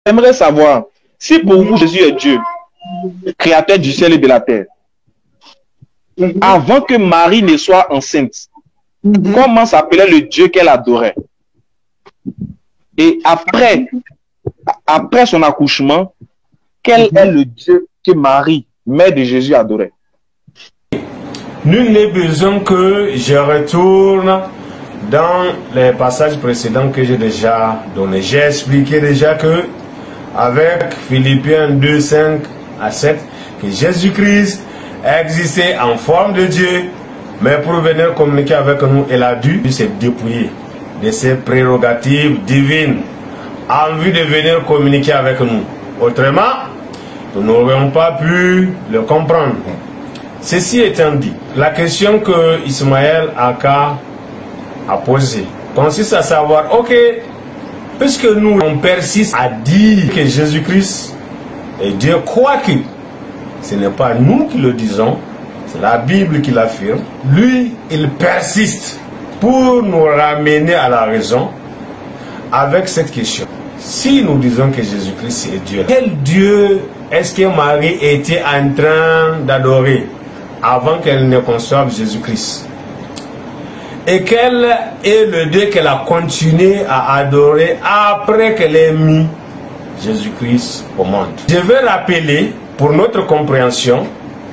J'aimerais savoir, si pour vous Jésus est Dieu, créateur du ciel et de la terre, avant que Marie ne soit enceinte, comment s'appelait le Dieu qu'elle adorait? Et après son accouchement, quel est le Dieu que Marie, mère de Jésus, adorait? Nul n'est besoin que je retourne dans les passages précédents que j'ai déjà donnés. J'ai expliqué déjà que, avec Philippiens 2, 5 à 7, que Jésus-Christ existait en forme de Dieu, mais pour venir communiquer avec nous, il a dû se dépouiller de ses prérogatives divines en vue de venir communiquer avec nous. Autrement, nous n'aurions pas pu le comprendre. Ceci étant dit, la question que Ismaël Aka a posée consiste à savoir, ok, puisque nous on persiste à dire que Jésus-Christ est Dieu, quoique ce n'est pas nous qui le disons, c'est la Bible qui l'affirme, lui il persiste pour nous ramener à la raison avec cette question. Si nous disons que Jésus-Christ est Dieu, quel Dieu est-ce que Marie était en train d'adorer avant qu'elle ne conçoive Jésus-Christ? Et quel est le Dieu qu'elle a continué à adorer après qu'elle ait mis Jésus-Christ au monde? Je vais rappeler, pour notre compréhension,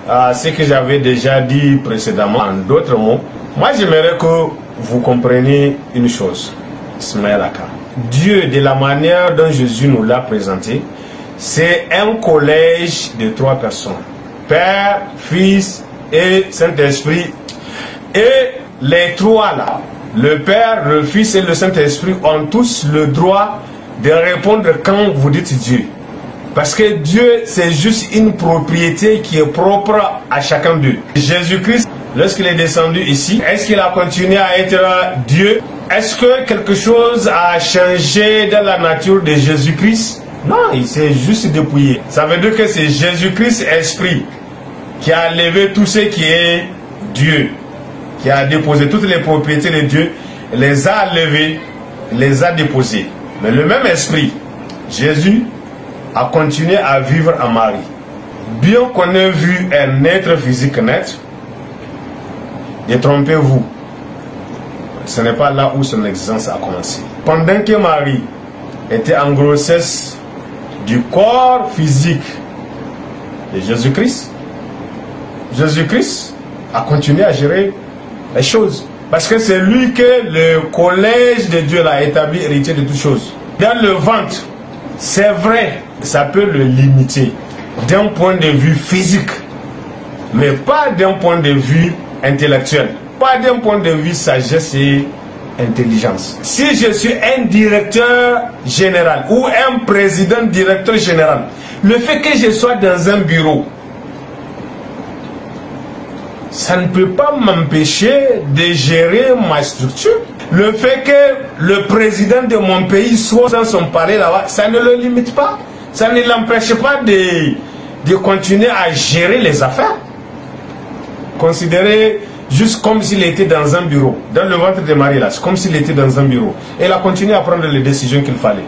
ce que j'avais déjà dit précédemment, en d'autres mots. Moi, j'aimerais que vous compreniez une chose, Ismaël Aka. Dieu, de la manière dont Jésus nous l'a présenté, c'est un collège de 3 personnes. Père, Fils et Saint-Esprit. Et les 3 là, le Père, le Fils et le Saint-Esprit, ont tous le droit de répondre quand vous dites Dieu. Parce que Dieu, c'est juste une propriété qui est propre à chacun d'eux. Jésus-Christ, lorsqu'il est descendu ici, est-ce qu'il a continué à être Dieu? Est-ce que quelque chose a changé dans la nature de Jésus-Christ? Non, il s'est juste dépouillé. Ça veut dire que c'est Jésus-Christ Esprit qui a levé tout ce qui est Dieu, qui a déposé toutes les propriétés de Dieu, les a levées, les a déposées. Mais le même Esprit, Jésus, a continué à vivre en Marie. Bien qu'on ait vu un être physique naître, détrompez-vous, ce n'est pas là où son existence a commencé. Pendant que Marie était en grossesse du corps physique de Jésus-Christ, Jésus-Christ a continué à gérer les choses. Parce que c'est lui que le collège de Dieu l'a établi, héritier de toutes choses. Dans le ventre, c'est vrai, ça peut le limiter d'un point de vue physique, mais pas d'un point de vue intellectuel, pas d'un point de vue sagesse et intelligence. Si je suis un directeur général ou un président directeur général, le fait que je sois dans un bureau, ça ne peut pas m'empêcher de gérer ma structure. Le fait que le président de mon pays soit dans son palais là-bas, ça ne le limite pas. Ça ne l'empêche pas de continuer à gérer les affaires. Considérez juste comme s'il était dans un bureau. Dans le ventre de Marie, là, c'est comme s'il était dans un bureau. Et il a continué à prendre les décisions qu'il fallait.